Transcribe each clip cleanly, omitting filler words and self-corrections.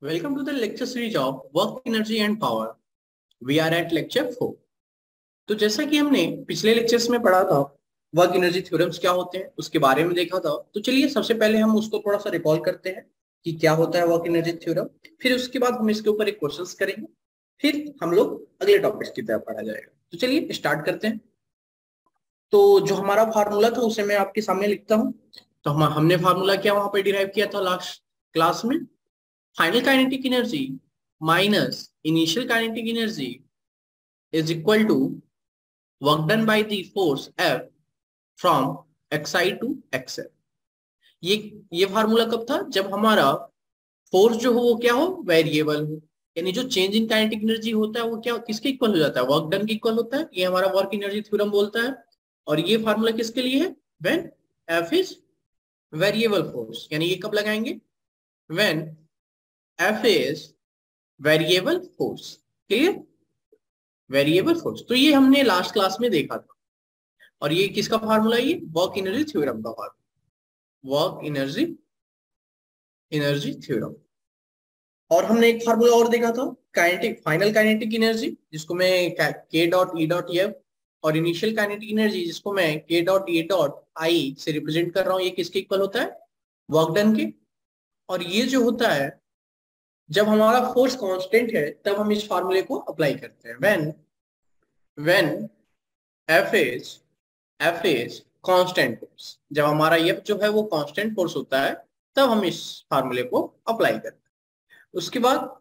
Welcome to the lecture series of Work, Energy and Power. We are at lecture 4. तो जैसा कि हमने पिछले लेक्चर्स में पढ़ा था वर्क एनर्जी थ्योरम्स क्या होते हैं उसके बारे में देखा था। तो चलिए सबसे पहले हम उसको थोड़ा सा रिकॉल करते हैं कि क्या होता है वर्क एनर्जी थ्योरम। फिर उसके बाद हम इसके ऊपर एक क्वेश्चंस करेंगे, फिर हम लोग अगले टॉपिक्स की तरफ पढ़ा जाएगा। तो चलिए स्टार्ट करते हैं। तो जो हमारा फार्मूला था उसे मैं आपके सामने लिखता हूँ। तो हमने फार्मूला क्या वहां पर डिराइव किया था लास्ट क्लास में। Final kinetic energy minus initial kinetic energy is equal to work done by the force F from xi to xl। ये फार्मूला कब था? जब हमारा फोर्स जो हो वो क्या हो, वेरिएबल हो। यानी जो चेंज इन काइनेटिक एनर्जी होता है वो क्या किसके इक्वल हो जाता है, वर्क डन के इक्वल होता है। ये हमारा वर्क एनर्जी थ्योरम बोलता है। और ये फार्मूला किसके लिए है? When F is variable force. यानी ये कब लगाएंगे? When F is variable force. Clear? Variable force. तो ये हमने लास्ट क्लास में देखा था। और ये किसका फार्मूला है? ये वर्क एनर्जी थ्योरम का फार्मूला, वर्क एनर्जी थ्योरम। और हमने एक फार्मूला और देखा था काइनेटिक फाइनल काइनेटिक एनर्जी, जिसको मैं के डॉट ई डॉट एफ, और इनिशियल काइनेटिक एनर्जी जिसको मैं के डॉट ए डॉट आई से रिप्रेजेंट कर रहा हूँ। ये किसके इक्वल होता है? वर्क डन के। और ये जो होता है जब हमारा फोर्स कांस्टेंट है तब हम इस फार्मूले को अप्लाई करते हैं। When F is constant force. जब हमारा F जो है वो कांस्टेंट फोर्स होता है तब हम इस फार्मूले को अप्लाई करते हैं। उसके बाद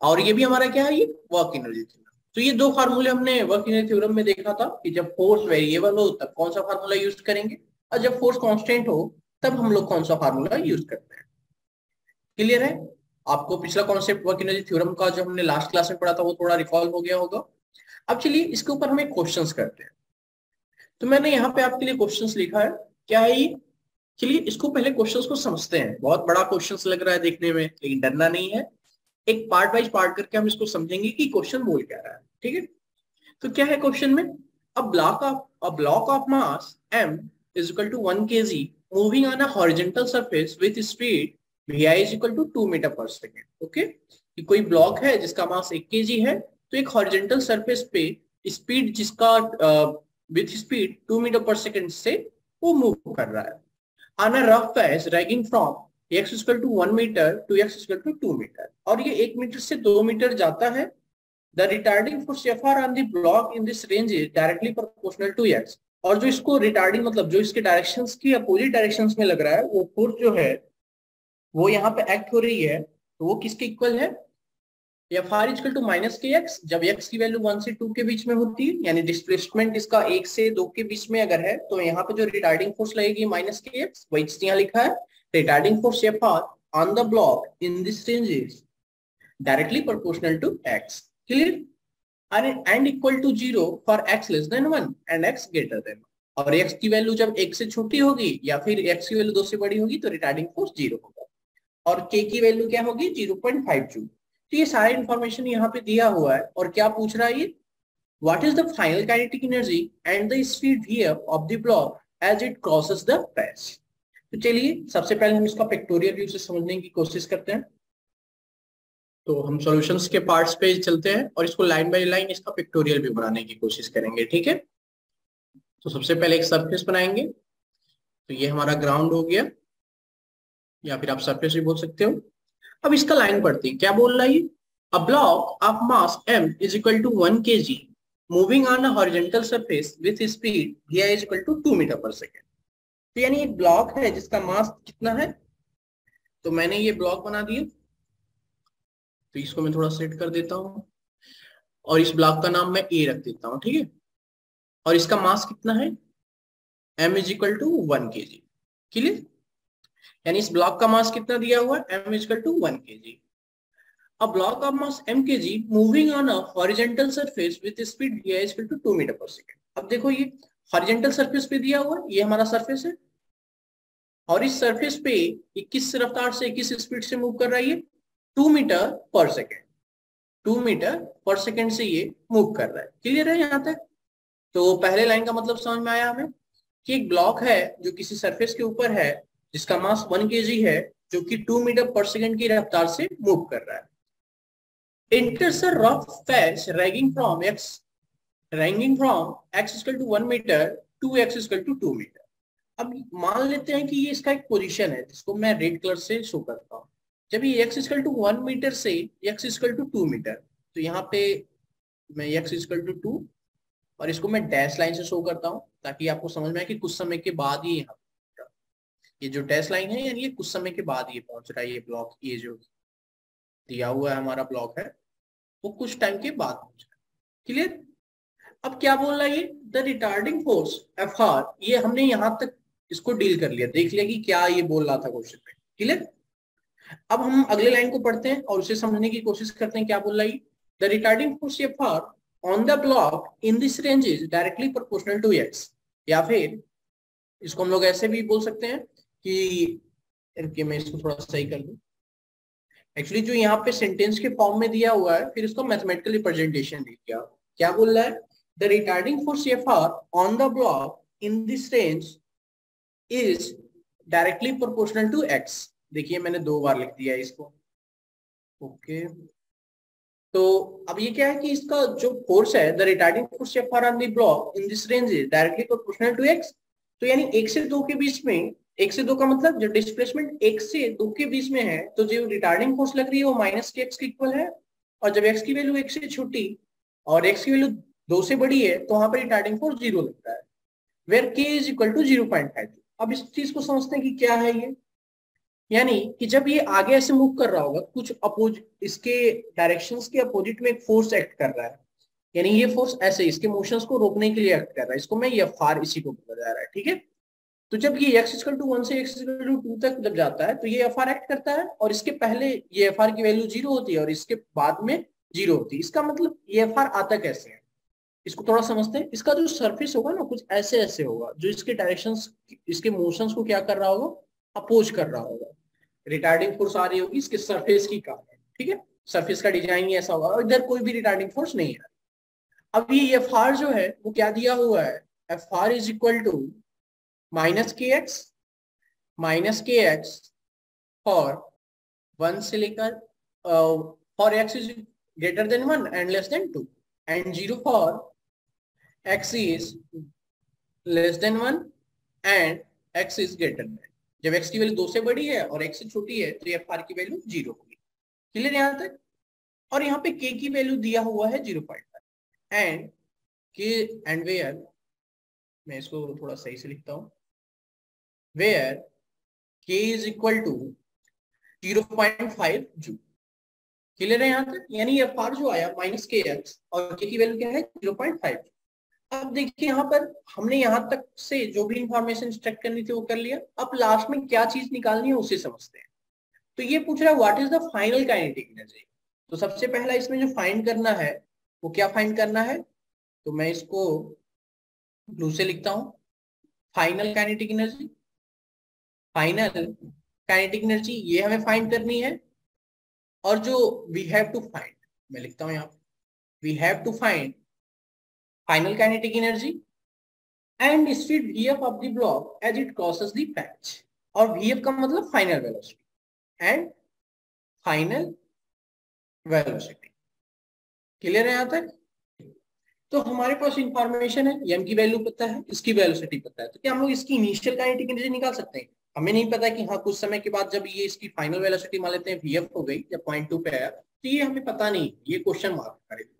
और ये भी हमारा क्या है? ये वर्क एनर्जी थ्योरम। तो ये दो फार्मूले हमने वर्क एनर्जी थ्योरम में देखा था कि जब फोर्स वेरिएबल हो तब कौन सा फार्मूला यूज करेंगे, और जब फोर्स कांस्टेंट हो तब हम लोग कौन सा फार्मूला यूज करते हैं। क्लियर है? आपको पिछला कॉन्सेप्ट वर्क एनर्जी थ्योरम का जो हमने लास्ट क्लास में पढ़ा था वो थोड़ा रिकॉल हो गया होगा। अब चलिए इसके ऊपर हम एक क्वेश्चंस करते हैं। तो मैंने यहाँ पे आपके लिए क्वेश्चंस लिखा है। क्या है ये? चलिए इसको पहले क्वेश्चंस को समझते हैं। बहुत बड़ा क्वेश्चंस लग रहा है देखने में, लेकिन डरना नहीं है। एक पार्ट वाइज पार्ट करके हम इसको समझेंगे कि क्वेश्चन बोल क्या रहा है। ठीक है? तो क्या है क्वेश्चन में? Block of mass m is equal to 1 kg moving on a horizontal surface with speed vi is equal to 2 metre per second. Okay, कि कोई ब्लॉक है जिसका मास 1 kg है, तो एक हॉरिजॉन्टल सरफेस पे स्पीड जिसका with speed 2 metre per second से वो मूव कर रहा है on a rough patch ranging from x equal to 1 metre to x equal to 2 metre. और ये 1 मीटर से 2 मीटर जाता है। The retarding force Fr on the block in this range is directly proportional to x। और जो इसको retarding मतलब जो इसके डायरेक्शंस की अपोजिट डायरेक्शंस में लग रहा है वो फोर्स जो है वो यहाँ पे एक्ट हो रही है, तो वो किसके इक्वल है? Fr equal to minus k x. जब x की वैल्यू 1 से 2 के बीच में होती है, यानी डिस्प्लेसमेंट इसका 1 से 2 के बीच में अगर है, तो यहाँ पे जो रिटार्डिंग फोर्स लगेगी माइनस के एक्स। वही यहाँ लिखा है retarding force Fr on the block in this range is directly proportional to x। Clear? and equal to 0 for x less than 1 and x greater than 1। और x की value जब 1 से छोटी होगी या फिर x की वैल्यू 2 से बड़ी होगी तो रिटार्डिंग फोर्स 0 होगा। और k की वैल्यू क्या होगी? 0.52। तो ये सारा इंफॉर्मेशन यहाँ पे दिया हुआ है। और क्या पूछ रहा है ये? What is the final kinetic energy and the speed vf of the block as it crosses the patch. तो चलिए सबसे पहले हम इसका पिक्टोरियल व्यू से समझने की कोशिश करते हैं। तो हम सॉल्यूशंस के पार्ट्स पे चलते हैं और इसको लाइन बाय लाइन इसका पिक्टोरियल भी बनाने की कोशिश करेंगे। ठीक है? तो सबसे पहले एक सरफेस बनाएंगे। तो ये हमारा ग्राउंड हो गया, या फिर आप सरफेस भी बोल सकते हो। अब इसका लाइन पढ़ते हैं, क्या बोल रहा है ये? A block of mass m is equal to 1 kg moving on a horizontal surface with speed vi is equal to 2 metre per second. तो यानी एक ब्लॉक है जिसका मास कितना है? तो मैंने ये ब्लॉक बना दिया, तो इसको मैं थोड़ा सेट कर देता हूँ और इस ब्लॉक का नाम मैं ए रख देता हूँ। ठीक है? और इसका मास कितना है? m is equal to 1 kg। Clear? यानी इस ब्लॉक का मास कितना दिया हुआ है? m is equal to 1 kg। A block of mass m kg moving on a horizontal surface with speed vi is equal to 2 metre per second. अब देखो ये हॉरिजॉन्टल सरफेस पे दिया हुआ है, ये हमारा सरफेस है, और इस सरफेस पे ये किस रफ्तार से किस स्पीड से मूव कर रहा है? ये 2 metre per second. 2 metre per second से ये मूव कर रहा है। क्लियर है यहाँ तक? तो पहले लाइन का मतलब समझ में आया हमें कि एक ब्लॉक है जो किसी सरफेस के ऊपर है जिसका मास 1 kg है, जो कि 2 मीटर पर सेकेंड की रफ्तार से मूव कर रहा है। Enters a rough patch ranging from x equal to 1 meter to x equal to 2 meter। अब मान लेते हैं कि ये इसका एक पोजीशन है जिसको मैं रेड कलर से शो करता हूँ। जब ये x इक्वल टू 1 मीटर से x इक्वल टू 2 मीटर, तो यहाँ पे मैं x इक्वल टू 2 और इसको मैं डैश लाइन से शो करता हूँ ताकि आपको समझ में आए कि कुछ समय के बाद ही यहाँ ये जो डैश लाइन है यानी ये कुछ समय के बाद ये पहुंच रहा है। ये ब्लॉक, ये जो दिया हुआ है हमारा ब्लॉक है, वो कुछ टाइम के बाद पहुंच रहा है। क्लियर? अब क्या बोल रहा है ये, the retarding force F are, ये हमने यहां तक इसको डील कर लिया, देख लिया कि क्या ये बोल रहा था क्वेश्चन में। क्लियर? अब हम अगले लाइन को पढ़ते हैं और उसे समझने की कोशिश करते हैं क्या बोल रहा है। The retarding force F R on the block in this range is directly proportional to X, या फिर इसको हम लोग ऐसे भी बोल सकते हैं कि मैं इसको थोड़ा सही कर दूं। एक्चुअली जो यहाँ पे सेंटेंस के फॉर्म में दिया हुआ है, फिर इसको मैथमेटिकल रिप्रेजेंटेशन दे दिया। क्या बोल रहा है, the retarding force F R on the block in this range is directly proportional to X. देखिए मैंने 2 बार लिख दिया इसको। ओके, तो अब ये क्या है कि इसका जो फोर्स है, the retarding force F R on the block in this range is directly proportional to X. तो यानी 1 से 2 के बीच में, 1 से 2 का मतलब जो डिस्प्लेसमेंट 1 से 2 के बीच में है, तो जो रिटार्डिंग फोर्स लग रही है वो माइनस के एक्स के इक्वल है। और जब एक्स की वैल्यू 1 से छोटी और एक्स की वैल्यू 2 से बड़ी है, तो वहां पर रिटार्डिंग फोर्स 0 लगता है, where k is equal to 0.5। अब इस चीज को समझते हैं कि क्या है ये, यानी कि जब ये आगे ऐसे मूव कर रहा होगा, कुछ इसके डायरेक्शंस के अपोजिट में एक फोर्स एक्ट कर रहा है, यानी ये फोर्स ऐसे इसके मोशंस को रोकने के लिए एक्ट कर रहा है। इसको मैं ये फार इसी को बोला जा रहा है। ठीक है, तो जब ये x इक्वल टू 1 से x इक्वल टू 2 तक जब जाता है, तो ये एफ आर एक्ट करता है, और इसके पहले ये एफ आर की वैल्यू 0 होती है और इसके बाद में 0 होती है। इसका मतलब ये एफ आर आता कैसे है, इसको थोड़ा समझते हैं। इसका जो सरफेस होगा ना, कुछ ऐसे ऐसे होगा, जो इसके डायरेक्शंस, इसके मोशंस को क्या कर रहा होगा, अपोज कर रहा होगा। रिटार्डिंग फोर्स आ रही होगी इसके सरफेस की कारण। ठीक है, सरफेस का डिजाइन ऐसा होगा और इधर कोई भी रिटार्डिंग फोर्स नहीं है। अब ये एफ आर जो है वो क्या दिया हुआ है, f r is equal to minus k x for 1 से लेकर for x is greater than 1 and less than 2 and 0 for x is less than 1 and x is greater than. जब एक्स की वैल्यू 2 से बड़ी है और एक्स से छोटी है, तो एफ आर की वैल्यू 0 होगी। क्लियर यहां तक? और यहाँ पे के की वैल्यू दिया हुआ है 0.5 एंड के एंड वेयर, मैं इसको थोड़ा सही से लिखता हूं, where k is equal to 0.5 joule. Clear है यहां तक? यानी एफ आर जो आया माइनस के एक्स और के की वैल्यू क्या है 0.5। अब देखिए यहाँ पर हमने यहाँ तक से जो भी इंफॉर्मेशन एक्सट्रैक्ट करनी थी वो कर लिया। अब लास्ट में क्या चीज निकालनी है उसे समझते हैं। तो ये पूछ रहा है what is the final kinetic energy. तो सबसे पहला इसमें जो फाइंड करना है वो क्या फाइंड करना है, तो मैं इसको ब्लू से लिखता हूं, final kinetic energy. Final kinetic energy ये हमें फाइंड करनी है, और जो वी हैव टू फाइंड, मैं लिखता हूं यहाँ पे, we have to find final kinetic energy and speed vf of the block as it crosses the patch. और vf का मतलब final velocity and final velocity. Clear है यहां तक? तो हमारे पास इंफॉर्मेशन है, m की वैल्यू पता है, इसकी वेलोसिटी पता है, तो क्या हम लोग इसकी इनिशियल काइनेटिक एनर्जी निकाल सकते हैं? हमें नहीं पता कि हाँ कुछ समय के बाद जब ये इसकी फाइनल वेलोसिटी मान लेते हैं vf हो गई, जब 0.2 पे आया, तो ये हमें पता नहीं, ये क्वेश्चन मार्क करेंगे।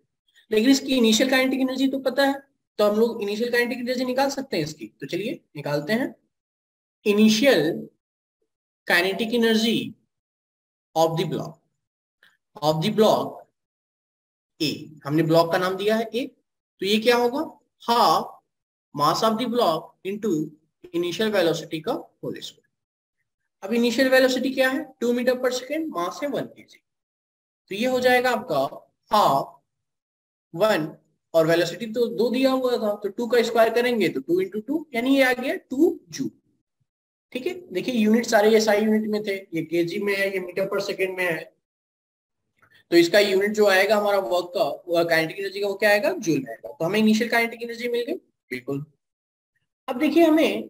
लेकिन इसकी इनिशियल काइनेटिक एनर्जी तो पता है, तो हम लोग इनिशियल काइनेटिक एनर्जी निकाल सकते हैं इसकी। तो चलिए निकालते हैं। Initial kinetic energy of the block ए, हमने ब्लॉक का नाम दिया है ए, तो ये क्या होगा, half mass of the block into initial velocity का होल स्क्वायर। अब इनिशियल वेलोसिटी क्या है, 2 मीटर पर सेकेंड, मास है 1 kg, तो ये हो जाएगा आपका हाफ 1, और वेलोसिटी तो 2 दिया हुआ था, तो 2 का स्क्वायर करेंगे तो 2 × 2, यानी ये आ गया 2 जूल। ठीक है, देखिए यूनिट सारे एसआई यूनिट में थे, ये केजी में है, ये मीटर पर सेकेंड में है, तो इसका यूनिट जो आएगा हमारा वर्क का, काइनेटिक एनर्जी का, वो क्या आएगा, जूल आएगा। तो हमें इनिशियल काइनेटिक एनर्जी मिल गई, बिल्कुल। अब देखिए हमें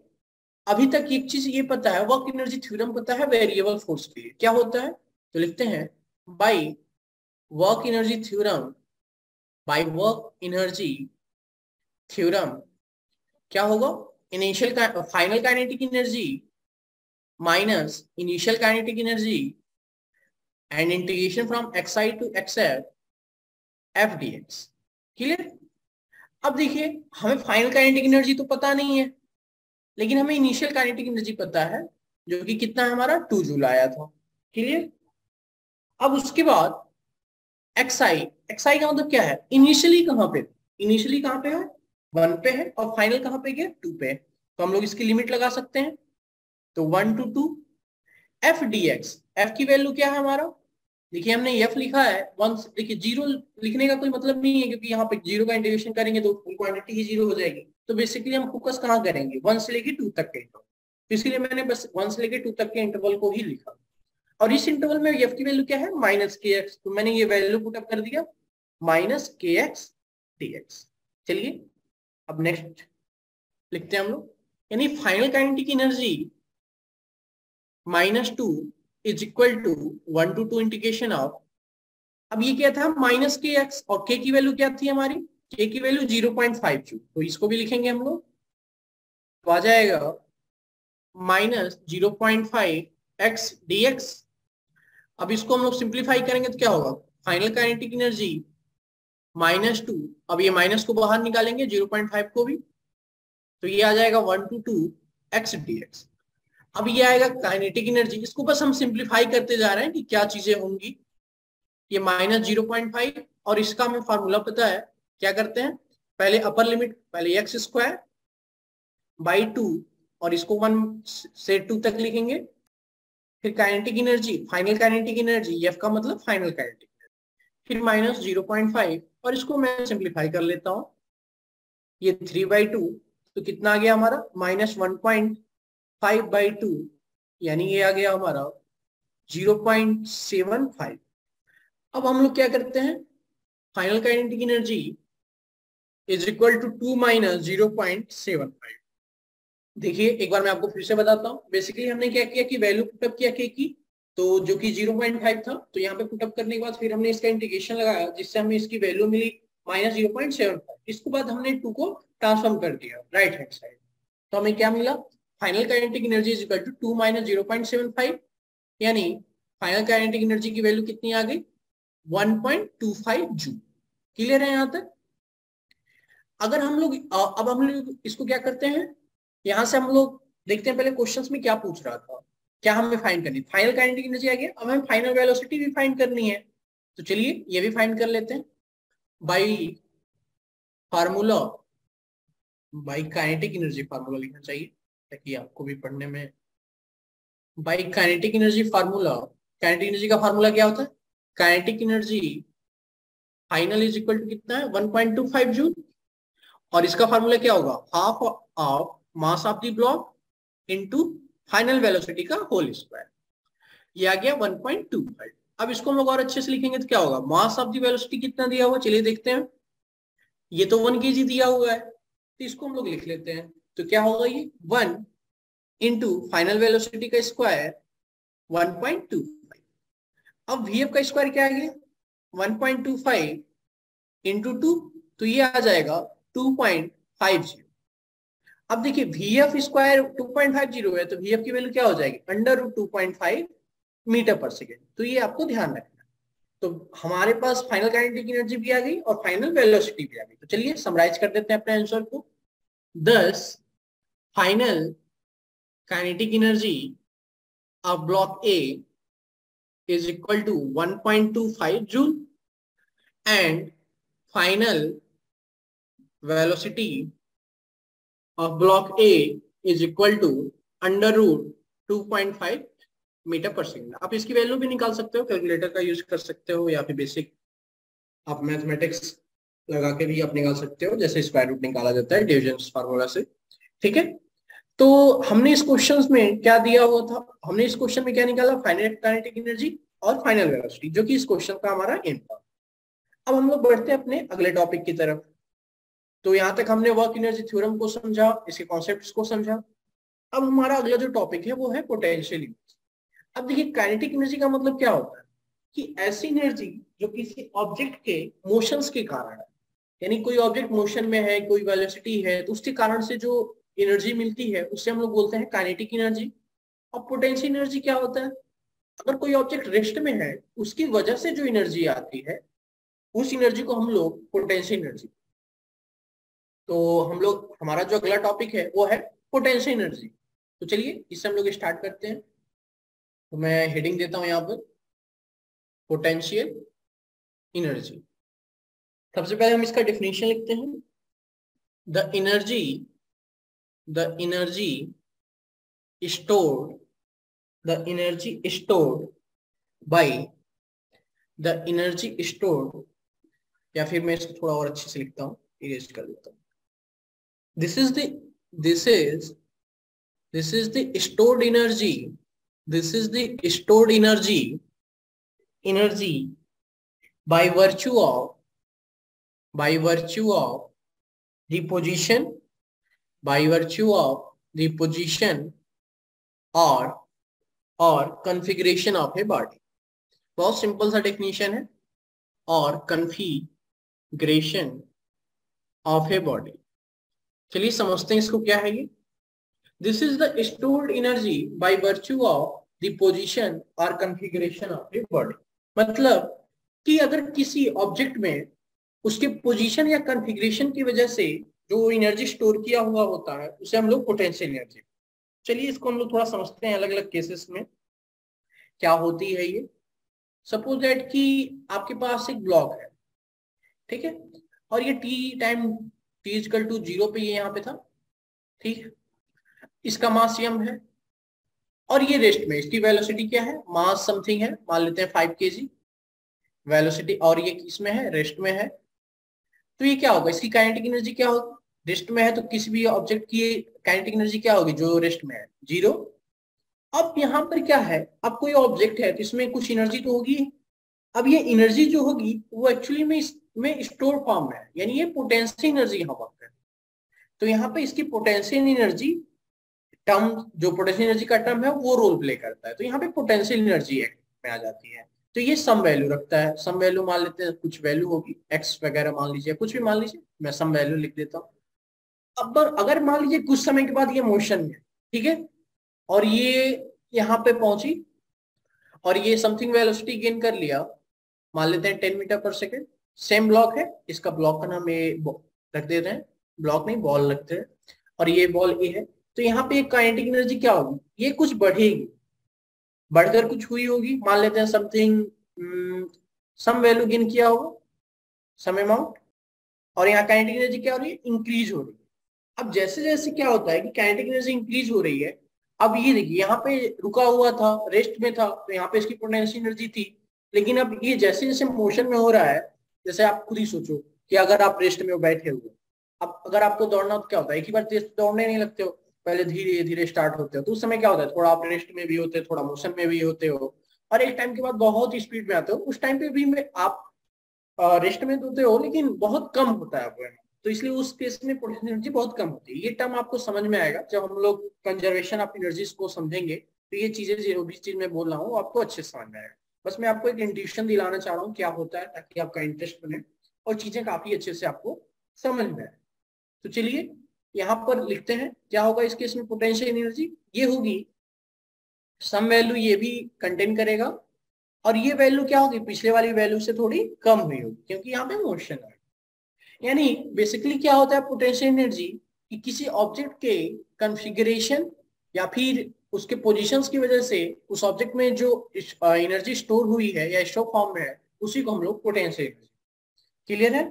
अभी तक एक चीज ये पता है, वर्क एनर्जी थ्योरम पता है वेरिएबल फोर्स के लिए क्या होता है, तो लिखते हैं by work energy theorem, by work energy theorem क्या होगा, initial final kinetic energy minus initial kinetic energy and integration from xi to xf f dx। Clear. अब देखिए हमें फाइनल काइनेटिक एनर्जी तो पता नहीं है, लेकिन हमें इनिशियल काइनेटिक एनर्जी पता है, जो कि कितना है हमारा 2 जूल आया था। क्लियर। अब उसके बाद xi, xi का मतलब क्या है, इनिशियली कहां पे, इनिशियली कहां पे है 1 पे है, और फाइनल कहां पे गया 2 पे है, तो हम लोग इसकी लिमिट लगा सकते हैं। तो 1 to 2 f dx, f की वैल्यू क्या है हमारा, देखिए हमने f लिखा है 1, देखिए जीरो लिखने का कोई मतलब नहीं है, क्योंकि यहाँ पे जीरो का इंटीग्रेशन करेंगे तो फुल क्वांटिटी ही जीरो हो जाएगी। तो बेसिकली हम फोकस कहाँ करेंगे, 1 से लेके 2 तक के इंटरवल, तो इसलिए मैंने बस 1 से लेके 2 तक के इंटरवल को ही लिखा। और इस इंटरवल में f की वैल्यू क्या है -kx, तो मैंने ये वैल्यू पुट अप कर दिया -kx dx। चलिए अब नेक्स्ट लिखते हैं हम लोग, यानी final kinetic energy -2 is equal to 1 to 2 integration of, अब ये क्या था -kx, और k की वैल्यू क्या थी हमारी, k की वैल्यू 0.5 जूल, तो इसको भी लिखेंगे हम लोग, तो आ जाएगा -0.5 x dx। अब इसको हम लोग सिंप्लीफाई करेंगे तो क्या होगा, फाइनल काइनेटिक एनर्जी -2, अब ये माइनस को बाहर निकालेंगे 0.5 को भी, तो ये आ जाएगा 1 to 2 x dx। अब ये आएगा काइनेटिक एनर्जी, इसको बस हम सिंप्लीफाई करते जा रहे हैं कि क्या चीजें होंगी, ये -0.5, और इसका हमें फार्मूला पता है, क्या करते हैं पहले अपर लिमिट, पहले एक्स स्क्वायर बाई 2, और इसको 1 से 2 तक लिखेंगे, फिर kinetic energy, final kinetic energy, F का मतलब फाइनल काइनेटिक, फिर -0.5, और इसको मैं सिंप्लीफाई कर लेता हूं, ये 3/2, तो कितना आ गया हमारा -1.5/2, यानी ये आ गया हमारा 0.75। अब हम लोग क्या करते हैं, final kinetic energy is equal to 2 - 0.75। देखिए एक बार मैं आपको फिर से बताता हूँ, बेसिकली हमने क्या किया कि वैल्यू पुटअप किया के की, तो जो कि 0.5 था, तो यहाँ पे पुटअप करने के बाद फिर हमने इसका इंटीग्रेशन लगाया, जिससे हमें इसकी वैल्यू मिली -0.75। इसके बाद हमने 2 को ट्रांसफॉर्म कर दिया राइट हैंड साइड, तो हमें क्या मिला, final kinetic energy is equal to 2 - 0.75, यानी फाइनल काइनेटिक एनर्जी की वैल्यू कितनी आ गई 1.25 जूल। क्लियर है यहाँ तक। अगर हम लोग अब हम लोग इसको क्या करते हैं, यहां से हम लोग देखते हैं पहले क्वेश्चंस में क्या पूछ रहा था, क्या हमें फाइंड करनी, फाइनल काइनेटिक एनर्जी आ गया, अब हमें फाइनल वेलोसिटी भी फाइंड करनी है, तो चलिए ये भी फाइंड कर लेते हैं by formula, by kinetic energy formula लिखना चाहिए ताकि आपको भी पढ़ने में, by kinetic energy formula, kinetic energy का फार्मूला क्या होता है, kinetic energy final is equal to कितना है 1.25 जूल, और इसका फार्मूला क्या होगा, half of mass of the block into final velocity का होल स्क्वायर, ये आ गया 1.25। अब इसको हम लोग और अच्छे से लिखेंगे तो क्या होगा, मास ऑफ द वेलोसिटी कितना दिया हुआ, चलिए देखते हैं, ये तो 1 kg दिया हुआ है, तो इसको हम लोग लिख लेते हैं, तो क्या होगा ये 1 इंटू फाइनल वेलोसिटी का स्क्वायर 1.25। अब vf का स्क्वायर क्या आ गया 1.25 इंटू 2, तो ये आ जाएगा 2.50। अब देखिए vf स्क्वायर 2.50 है, तो vf की वैल्यू क्या हो जाएगी √2.5 मीटर पर सेकेंड, तो ये आपको ध्यान रखना। तो हमारे पास फाइनल काइनेटिक एनर्जी भी आ गई और फाइनल वेलोसिटी भी आ गई, तो चलिए समराइज कर देते हैं अपने आंसर को। thus final kinetic energy of block A is equal to 1.25 joule and final velocity of block A is equal to √2.5 metre per second. आप इसकी वैल्यू भी निकाल सकते हो, कैलकुलेटर का यूज कर सकते हो, या फिर बेसिक आप मैथमेटिक्स लगा के भी आप निकाल सकते हो, जैसे स्क्वायर रूट निकाला जाता है डिविजन फार्मूला से। ठीक है, तो हमने इस क्वेश्चन में क्या दिया हुआ था, हमने इस क्वेश्चन में क्या निकाला, फाइनल काइनेटिक एनर्जी और फाइनल वेलोसिटी, जो कि इस क्वेश्चन का हमारा एम था। अब हम लोग बढ़ते हैं अपने अगले टॉपिक की तरफ। तो यहाँ तक हमने वर्क एनर्जी थ्योरम को समझा, इसके कॉन्सेप्ट्स को समझा। अब हमारा अगला जो टॉपिक है वो है पोटेंशियल एनर्जी। अब देखिए काइनेटिक एनर्जी का मतलब क्या होता है कि ऐसी एनर्जी जो किसी ऑब्जेक्ट के मोशंस के कारण है, यानी कोई ऑब्जेक्ट मोशन में है, कोई वेलोसिटी है, तो उसके कारण से जो एनर्जी मिलती है उससे हम लोग बोलते हैं काइनेटिक एनर्जी। अब पोटेंशियल एनर्जी क्या होता है, अगर कोई ऑब्जेक्ट रेस्ट में है उसकी वजह से जो एनर्जी आती है उस एनर्जी को हम लोग पोटेंशियल एनर्जी। तो हम लोग हमारा जो अगला टॉपिक है वो है पोटेंशियल एनर्जी। तो चलिए इससे हम लोग स्टार्ट करते हैं। तो मैं हेडिंग देता हूं यहाँ पर पोटेंशियल एनर्जी। सबसे पहले हम इसका डेफिनेशन लिखते हैं। The energy stored the energy stored by the energy stored, या फिर मैं इसको थोड़ा और अच्छे से लिखता हूँ, इरेज कर देता हूँ। this is the this is this is the stored energy, this is the stored energy by virtue of the position, by virtue of the position और configuration of a body। बहुत सिंपल सा definition है, और configuration of a body। चलिए समझते हैं इसको क्या है ये। This is the stored energy by virtue of the position or configuration of a body। मतलब कि अगर किसी ऑब्जेक्ट में उसके पोजीशन या कॉन्फ़िगरेशन की वजह से जो एनर्जी स्टोर किया हुआ होता है उसे हम लोग पोटेंशियल एनर्जी। चलिए इसको हम लोग थोड़ा समझते हैं अलग अलग केसेस में क्या होती है ये। सपोज दैट कि आपके पास एक ब्लॉक है, ठीक है, और ये t इक्वल टू 0 पे ये यहाँ पे था, ठीक। इसका मास m है और ये रेस्ट में, इसकी वेलोसिटी क्या है, मास समथिंग है, मान लेते हैं 5 kg वेलोसिटी, और ये किसमें है, रेस्ट में है। तो ये क्या होगा, इसकी काइनेटिक एनर्जी क्या होगी, रेस्ट में है तो किसी भी ऑब्जेक्ट की काइनेटिक एनर्जी क्या होगी जो रेस्ट में है, 0। अब यहाँ पर क्या है, अब कोई ऑब्जेक्ट है तो इसमें कुछ एनर्जी तो होगी। अब ये एनर्जी जो होगी वो एक्चुअली में इसमें स्टोर फॉर्म में है, यानी ये पोटेंशियल एनर्जी यहाँ पर है। तो यहाँ पे इसकी पोटेंशियल एनर्जी टर्म, जो पोटेंशियल एनर्जी का टर्म है वो रोल प्ले करता है, तो यहाँ पे पोटेंशियल एनर्जी में आ जाती है। तो ये सम वैल्यू रखता है, सम वैल्यू मान लेते हैं, कुछ वैल्यू होगी एक्स वगैरह मान लीजिए, कुछ भी मान लीजिए, मैं सम वैल्यू लिख देता हूँ। अब अगर मान लीजिए कुछ समय के बाद ये मोशन में, ठीक है, और ये यहाँ पे पहुंची और ये समथिंग वेलोसिटी गेन कर लिया, मान लेते हैं 10 metre per second. Same block है, इसका ब्लॉक का नाम ये रख देते हैं, ब्लॉक नहीं बॉल रखते हैं, और ये बॉल ए है। तो यहाँ पे काइनेटिक एनर्जी क्या होगी, ये कुछ बढ़ेगी, बढ़कर कुछ हुई होगी, मान लेते हैं समथिंग सम वैल्यू गेन किया होगा, सम अमाउंट, और यहाँ काइनेटिक एनर्जी क्या हो रही है, इंक्रीज हो रही है। अब जैसे जैसे क्या होता है कि काइनेटिक एनर्जी इंक्रीज हो रही है, अब ये देखिए यहाँ पे रुका हुआ था, रेस्ट में था, तो यहाँ पे इसकी पोटेंशियल एनर्जी थी, लेकिन अब ये जैसे जैसे मोशन में हो रहा है, जैसे आप खुद ही सोचो कि अगर आप रेस्ट में बैठे हुए, अब अगर आपको दौड़ना तो क्या होता है, एक ही बार तेज दौड़ने नहीं लगते हो, पहले धीरे धीरे स्टार्ट होते हो, तो उस समय क्या होता है, थोड़ा आप रेस्ट में भी होते हो, थोड़ा मोशन में भी होते हो, और एक टाइम के बाद बहुत स्पीड में आते हो। उस टाइम पे भी में आप रेस्ट में होते हो, लेकिन बहुत कम होता है आपको, तो इसलिए उस केस में पोटेंशियल एनर्जी बहुत कम होती है। ये टर्म आपको समझ में आएगा जब हम लोग कंजर्वेशन ऑफ एनर्जीज को समझेंगे, तो ये चीजें जो भी चीज मैं बोल रहा हूँ आपको अच्छे से समझ में आएगा। बस मैं आपको एक इंट्यूशन दिलाना चाह रहा हूँ क्या होता है, ताकि आपका इंटरेस्ट बने और चीजें काफी अच्छे से आपको समझ में आए। तो चलिए यहाँ पर लिखते हैं क्या होगा इस केस में पोटेंशियल एनर्जी, ये होगी सम वैल्यू ये भी कंटेन करेगा, और ये वैल्यू क्या होगी, पिछले वाली वैल्यू से थोड़ी कम हुई होगी, क्योंकि यहाँ पे मोशन है। यानी बेसिकली क्या होता है पोटेंशियल एनर्जी, कि किसी ऑब्जेक्ट के कॉन्फ़िगरेशन या फिर उसके पोजीशंस की वजह से उस ऑब्जेक्ट में जो एनर्जी स्टोर हुई है या स्टोर फॉर्म में है, उसी को हम लोग पोटेंशियल एनर्जी। क्लियर है।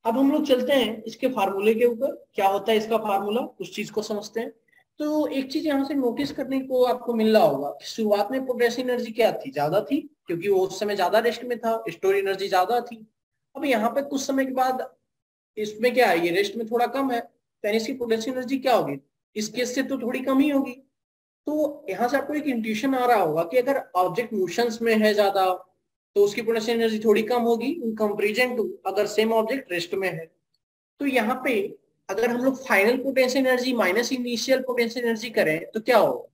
अब हम लोग चलते हैं इसके फार्मूले के ऊपर, क्या होता है इसका फार्मूला, उस चीज को समझते हैं। तो एक चीज यहाँ से नोटिस करने को आपको मिल रहा होगा कि शुरुआत में पोटेंशियल एनर्जी क्या थी, ज्यादा थी, क्योंकि वो उस समय ज्यादा रेस्ट में था, स्टोर एनर्जी ज्यादा थी। अब यहाँ पे कुछ समय के बाद इसमें क्या है, ये रेस्ट में थोड़ा कम है, तो इसकी पोटेंशियल एनर्जी क्या होगी, इस केस से तो थोड़ी कम ही होगी। तो यहाँ से आपको एक इंट्यूशन आ रहा होगा कि अगर ऑब्जेक्ट मोशंस में है ज्यादा, तो उसकी पोटेंशियल एनर्जी थोड़ी कम होगी इन कंपेरिजन टू अगर सेम ऑब्जेक्ट रेस्ट में है। तो यहाँ पे अगर हम लोग final potential energy minus initial potential energy करें तो क्या होगा?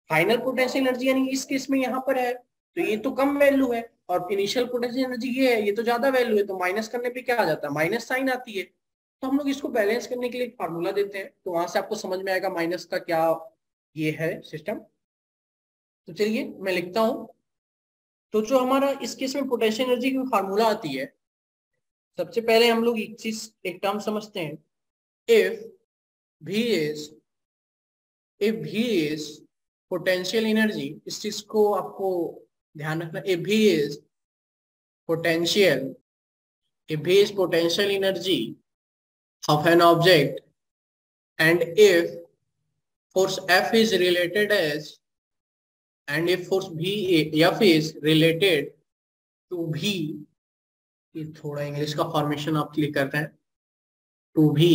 फाइनल पोटेंशियल एनर्जी यानी इस केस में यहाँ पर है तो ये तो कम वैल्यू है, और इनिशियल पोटेंशियल एनर्जी ये है, ये तो ज्यादा वैल्यू है, तो माइनस करने पे क्या आ जाता है? माइनस साइन आती है। तो हम लोग इसको बैलेंस करने के लिए एक फार्मूला देते हैं, तो वहां से आपको समझ में आएगा माइनस का क्या ये है सिस्टम। तो चलिए मैं लिखता हूं। तो जो हमारा इस केस में पोटेंशियल एनर्जी की फार्मूला आती है, सबसे पहले हम लोग एक चीज एक टर्म समझते हैं। If V is if V is potential energy, इस चीज को आपको ध्यान रखना। if V is potential if V is potential energy of an object, and if force F is related as, and if force F is related to V, ये थोड़ा English का formation आप क्लिक करते हैं, to V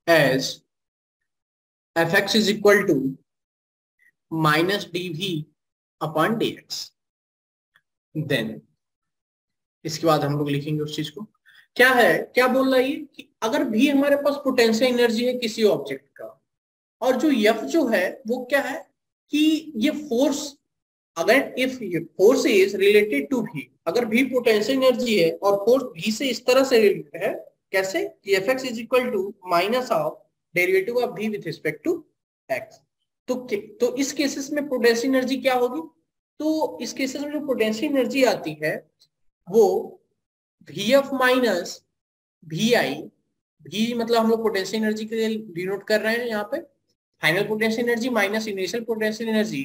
as Fx is equal to minus dV upon dx, then इसके बाद हम लोग लिखेंगे उस चीज को। क्या है, क्या बोल रहा है ये कि अगर भी हमारे पास पोटेंशियल एनर्जी है किसी ऑब्जेक्ट का, और जो F जो है वो क्या है कि ये फोर्स, अगर if force is related to V, अगर भी पोटेंशियल एनर्जी है और फोर्स V से इस तरह से रिलेटेड है, कैसे कि Fx is equal to minus of derivative of V with respect to x। तो इस केसेस में पोटेंशियल एनर्जी क्या होगी? तो इस केसेस में जो पोटेंशियल एनर्जी आती है वो Vf माइनस Vi, V मतलब हम लोग पोटेंशियल एनर्जी के लिए डिनोट कर रहे हैं यहाँ पे, final potential energy minus initial potential energy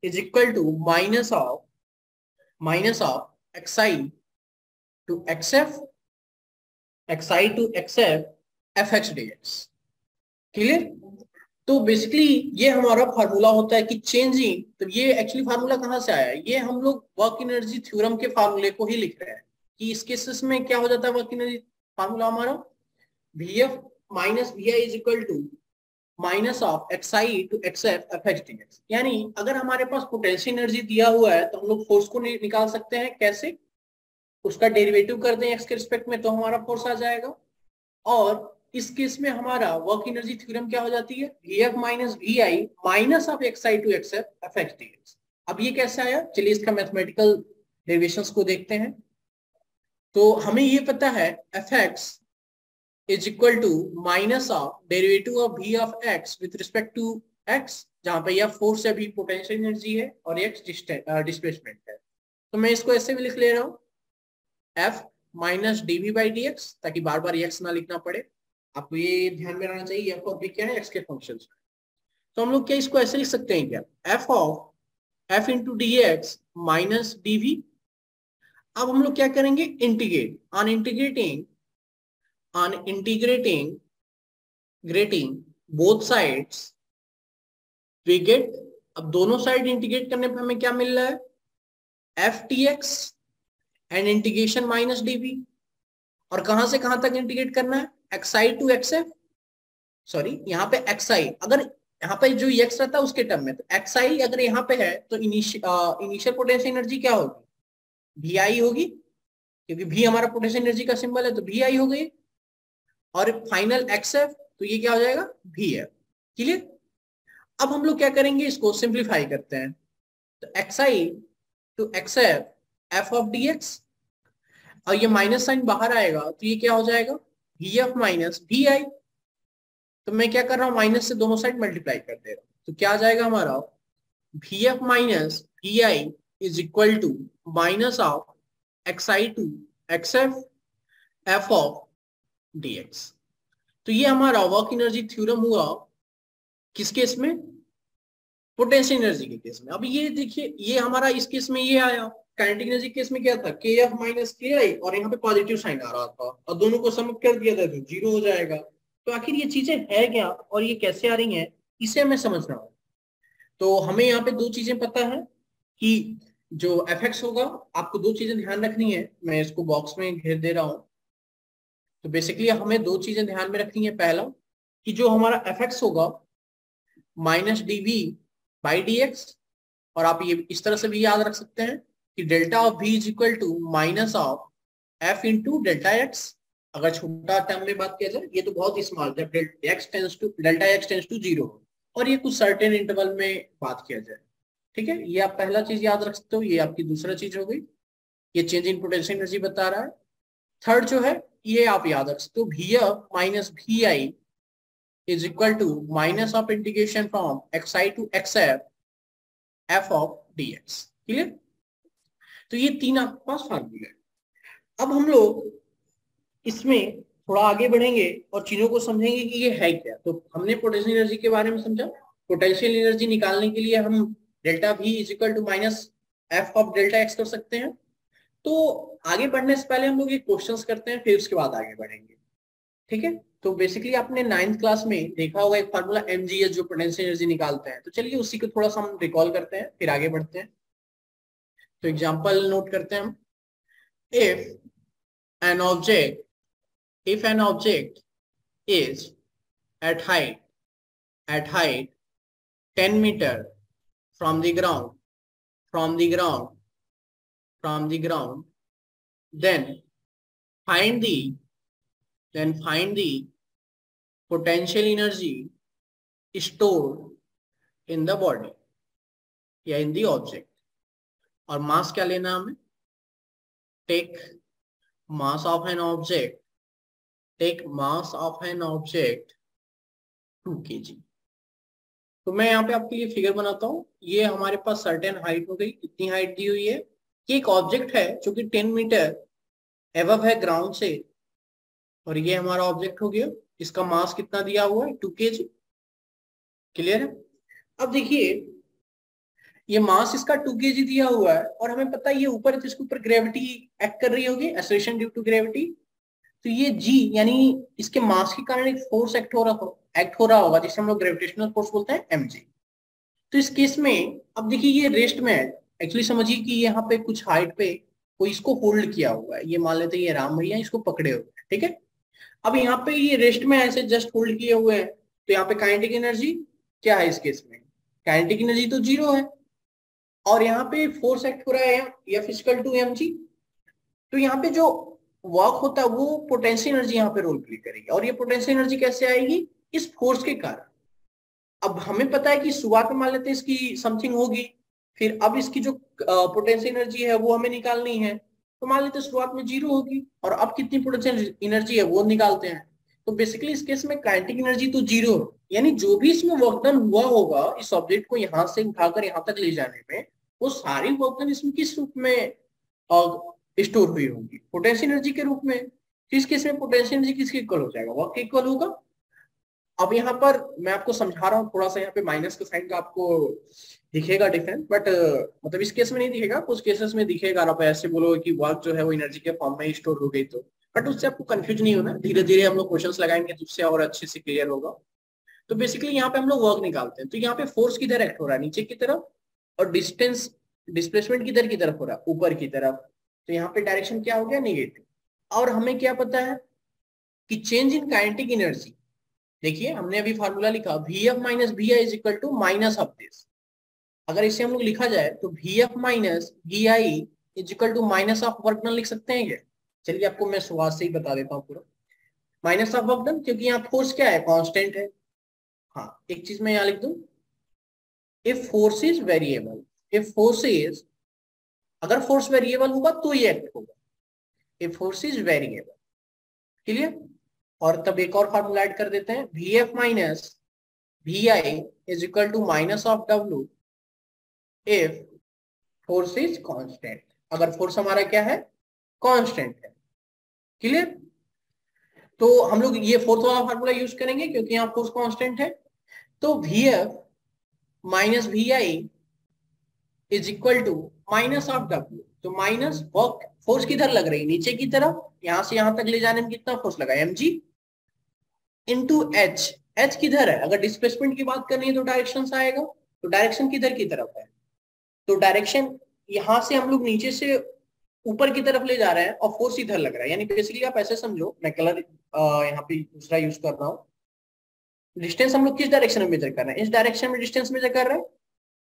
is equal to minus of xi to xf fx dx। Clear? तो बेसिकली ये हमारा फार्मूला होता है कि चेंजिंग, तो ये एक्चुअली फार्मूला कहाँ से आया है? ये हम लोग वर्क एनर्जी थ्योरम के फार्मूले को ही लिख रहे हैं कि इस केसेस में क्या हो जाता है। वर्क एनर्जी फार्मूला हमारा Vf minus Vi is equal to minus of xi to xf fx dx। यानी अगर हमारे पास पोटेंशियल एनर्जी दिया हुआ है तो हम लोग फोर्स को निकाल सकते हैं। कैसे? उसका डेरिवेटिव कर दें x के रिस्पेक्ट में तो हमारा फोर्स आ जाएगा। और इस केस में हमारा वर्क एनर्जी थ्योरम क्या हो जाती है? Vf minus Vi minus of xi to xf fx dx। अब ये कैसे आया? चलिए इसका मैथमेटिकल डेरिवेशंस को देखते हैं। तो हमें ये पता है fx is equal to minus of derivative of V of x with respect to x, जहां पे यह फोर्स है, भी पोटेंशियल एनर्जी है और x डिस्प्लेसमेंट है। तो मैं इसको ऐसे भी लिख ले रहा हूँ f minus dv by dx, ताकि बार बार x ना लिखना पड़े। आपको ये ध्यान में रहना चाहिए f और v क्या है? x के फंक्शंस। तो हम लोग क्या इसको ऐसे लिख सकते हैं क्या? f of f into dx minus dv। अब हम लोग क्या करेंगे? Integrate on integrating both sides we get, अब दोनों साइड इंटीग्रेट करने पर हमें क्या मिल रहा है? f dx and integration minus dv। और कहां से कहां तक इंटीग्रेट करना है? xi to xf, सॉरी यहाँ पे xi, अगर यहाँ पे जो x रहता है उसके टर्म में, तो xi अगर यहाँ पे है तो इनिशियल पोटेंशियल एनर्जी क्या होगी? Vi होगी, क्योंकि v हमारा पोटेंशियल एनर्जी का सिंबल है, तो Vi हो गई। और फाइनल xf, तो ये क्या हो जाएगा? Vf। क्लियर? अब हम लोग क्या करेंगे? इसको सिंप्लीफाई करते हैं। तो xi to xf f of dx, और ये माइनस साइन बाहर आएगा तो ये क्या हो जाएगा? Vf minus Vi। तो मैं क्या कर रहा हूँ? माइनस से दोनों साइड मल्टीप्लाई कर दे रहा हूँ। तो क्या आ जाएगा हमारा? Vf minus Vi is equal to minus of xi to xf f of dx। तो ये हमारा वर्क एनर्जी थ्योरम हुआ किस केस में? पोटेंशियल एनर्जी के केस में। अब ये देखिए, ये हमारा इस केस में ये आया, काइनेटिक एनर्जी केस में क्या था? kf माइनस ki, और यहाँ पे पॉजिटिव साइन आ रहा था, और दोनों को सम कर दिया था तो जीरो हो जाएगा। तो आखिर ये चीजें है क्या और ये कैसे आ रही हैं, इसे हमें समझना होगा। तो हमें यहाँ पे दो चीजें पता है कि जो fx होगा, आपको दो चीजें ध्यान रखनी है, मैं इसको बॉक्स में घेर दे रहा हूँ। तो बेसिकली हमें दो चीजें ध्यान में रखनी है। पहला कि जो हमारा fx होगा माइनस dv बाई dx, और आप ये इस तरह से भी याद रख सकते हैं कि delta of v is equal to minus of f into delta x. अगर छोटा टर्म में बात किया जाए, ये तो बहुत ही स्मॉल, जब delta x tends to zero, और ये कुछ सर्टेन इंटरवल में बात किया जाए। ठीक है, ये आप पहला चीज याद रख सकते हो, ये आपकी दूसरा चीज हो गई, ये चेंज इन पोटेंशियल एनर्जी बता रहा है। थर्ड जो है ये आप याद रख सकते हो, v f minus v i is equal to minus of integration from x i to x f of d x. Clear? तो ये तीन आपके पास फार्मूले हैं। अब हम लोग इसमें थोड़ा आगे बढ़ेंगे और चीजों को समझेंगे कि ये है क्या। तो हमने पोटेंशियल एनर्जी के बारे में समझा। पोटेंशियल एनर्जी निकालने के लिए हम delta v is equal to minus f of delta x कर सकते हैं। तो आगे बढ़ने से पहले हम लोग ये क्वेश्चंस करते हैं, फिर उसके बाद आगे बढ़ेंगे। ठीक है, तो बेसिकली आपने 9th क्लास में देखा होगा एक फार्मूला mgs जो पोटेंशियल एनर्जी निकालते हैं। तो चलिए उसी को थोड़ा सा हम रिकॉल करते हैं, फिर आगे बढ़ते हैं। तो एग्जांपल नोट करते हैं हम। If an object is at height 10 meter from the ground then find the potential energy stored in the body या in the object। और मास क्या लेना हमें? Take mass of an object 2 kg। तो मैं यहाँ पे आपके लिए फिगर बनाता हूँ। ये हमारे पास सर्टेन हाइट हो गई, इतनी हाइट दी हुई है कि एक ऑब्जेक्ट है जो कि 10 मीटर एबव है ग्राउंड से, और ये हमारा ऑब्जेक्ट हो गया। इसका मास कितना दिया हुआ है? 2 kg। क्लियर है? अब देखिए ये मास इसका 2 kg दिया हुआ है, और हमें पता है ये ऊपर है तो इसके ऊपर ग्रेविटी एक्ट कर रही होगी, एक्सेलरेशन ड्यू टू ग्रेविटी। तो ये जी यानी इसके मास के कारण एक फोर्स एक्ट हो रहा होगा, जिसे हम लोग ग्रेविटेशनल फोर्स बोलते हैं mg। तो इस केस में अब देखिए ये रेस्ट में है। एक्चुअली समझिए कि यहाँ पे कुछ हाइट पे कोई इसको होल्ड किया हुआ है। ये मान लेते हैं ये राम भैया इसको पकड़े हुए हैं। ठीक है, अब यहाँ पे ये रेस्ट में ऐसे जस्ट होल्ड किए हुए हैं। तो यहाँ पे काइनेटिक एनर्जी क्या है? इस केस में काइनेटिक एनर्जी तो 0 है, और यहाँ पे फोर्स एक्ट हो रहा है या फिजिकल टू mg। तो यहाँ पे जो वर्क होता है वो पोटेंशियल एनर्जी यहाँ पे रोल प्ले करेगी, और ये पोटेंशियल एनर्जी कैसे आएगी? इस फोर्स के कारण। अब हमें पता है कि शुरुआत में मान लेते हैं इसकी समथिंग होगी, फिर अब इसकी जो पोटेंशियल एनर्जी है वो हमें निकालनी है। तो मान लेते हैं शुरुआत में 0 होगी, और अब कितनी पोटेंशियल एनर्जी है वो निकालते हैं। तो बेसिकली इस केस में काइनेटिक एनर्जी तो 0 है, यानी जो भी इसमें वर्क डन हुआ होगा इस ऑब्जेक्ट को यहाँ से उठाकर यहाँ तक ले जाने में, वो सारी वर्क डन इसमें किस रूप में स्टोर हुई होगी? पोटेंशियल एनर्जी के रूप में। तो इस केस में पोटेंशियल एनर्जी किसके इक्वल हो जाएगा? वर्क के इक्वल होगा। अब यहाँ पर मैं आपको समझा रहा हूँ, थोड़ा सा यहाँ पे माइनस का साइन का आपको दिखेगा डिफरेंस, बट मतलब इस केस में नहीं दिखेगा, कुछ केसेस में दिखेगा। आप ऐसे बोलोगे कि वर्क जो है वो एनर्जी के फॉर्म में स्टोर हो गई, तो बट उससे आपको कंफ्यूज नहीं होना। धीरे धीरे हम लोग क्वेश्चंस लगाएंगे तो उससे और अच्छे से क्लियर होगा। तो बेसिकली यहाँ पे हम लोग वर्क निकालते हैं। तो यहाँ पे फोर्स किधर एक्ट हो रहा है? नीचे की तरफ, और डिस्प्लेसमेंट किधर की तरफ हो रहा है? ऊपर की तरफ। तो यहाँ पे डायरेक्शन क्या हो गया? नेगेटिव। और हमें क्या पता है कि चेंज इन काइनेटिक एनर्जी, देखिए हमने अभी फार्मूला लिखा Vf minus Vi is equal to minus of this. अगर इसे हम लोग लिखा जाए तो Vf minus Vi is equal to minus of work done लिख सकते हैं क्या? चलिए आपको मैं शुरुआत से ही बता देता हूँ पूरा। माइनस ऑफ वर्क डन, क्योंकि यहाँ फोर्स क्या है? कांस्टेंट है। हाँ, एक चीज मैं यहाँ लिख दूं, इफ फोर्स इज वेरिएबल, अगर फोर्स वेरिएबल होगा तो ये एक्ट होगा, if force is variable. Clear? और तब एक और फार्मूला ऐड कर देते हैं, Vf minus Vi is equal to minus of W if force is constant. अगर फोर्स हमारा क्या है? कांस्टेंट है। क्लियर? तो हम लोग ये फोर्थ वाला फार्मूला यूज करेंगे क्योंकि यहाँ फोर्स कांस्टेंट है। तो Vf minus Vi is equal to minus of W। तो माइनस वर्क, फोर्स किधर लग रही है? नीचे की तरफ। यहां से यहां तक ले जाने में कितना फोर्स लगा? mg into H. एच किधर है? अगर डिस्प्लेसमेंट की बात करनी है तो डायरेक्शन से आएगा। तो डायरेक्शन किधर की तरफ है? तो डायरेक्शन यहां से हम लोग नीचे से ऊपर की तरफ ले जा रहे हैं, और फोर्स इधर लग रहा है। यानी बेसिकली आप ऐसे समझो, मैं कलर यहाँ पे दूसरा यूज कर रहा हूँ। डिस्टेंस हम लोग किस डायरेक्शन में मेजर कर रहे हैं? इस डायरेक्शन में डिस्टेंस मेजर कर रहे हैं।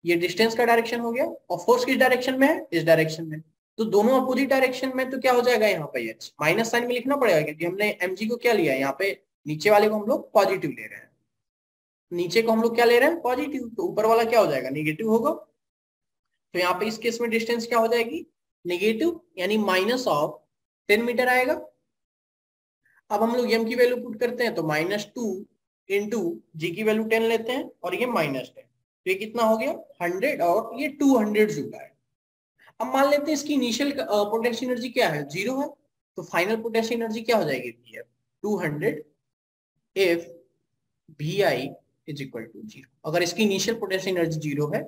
ये डिस्टेंस का डायरेक्शन हो गया, और फोर्स किस डायरेक्शन में है? इस डायरेक्शन में। तो दोनों अपोजिट डायरेक्शन में तो क्या हो जाएगा यहाँ पे एच माइनस साइन में लिखना पड़ेगा क्योंकि हमने mg को क्या लिया है यहाँ पे, नीचे वाले को हम लोग पॉजिटिव ले रहे हैं, नीचे को हम लोग क्या ले रहे हैं पॉजिटिव, तो ऊपर वाला क्या हो जाएगा नेगेटिव होगा। तो यहाँ पे इस केस में डिस्टेंस क्या हो जाएगी नेगेटिव, यानी माइनस ऑफ 10 मीटर आएगा। अब हम लोग m की वैल्यू पुट करते हैं तो -2 इंटू जी की वैल्यू 10 लेते हैं और ये -10, तो ये कितना हो गया 100 और ये 200 जूल है। अब मान लेते हैं इसकी इनिशियल पोटेंशियल एनर्जी क्या है 0 है, तो फाइनल पोटेंशियल एनर्जी क्या हो जाएगी 200 if Vi is equal to 0। अगर इसकी इनिशियल पोटेंशियल एनर्जी 0 है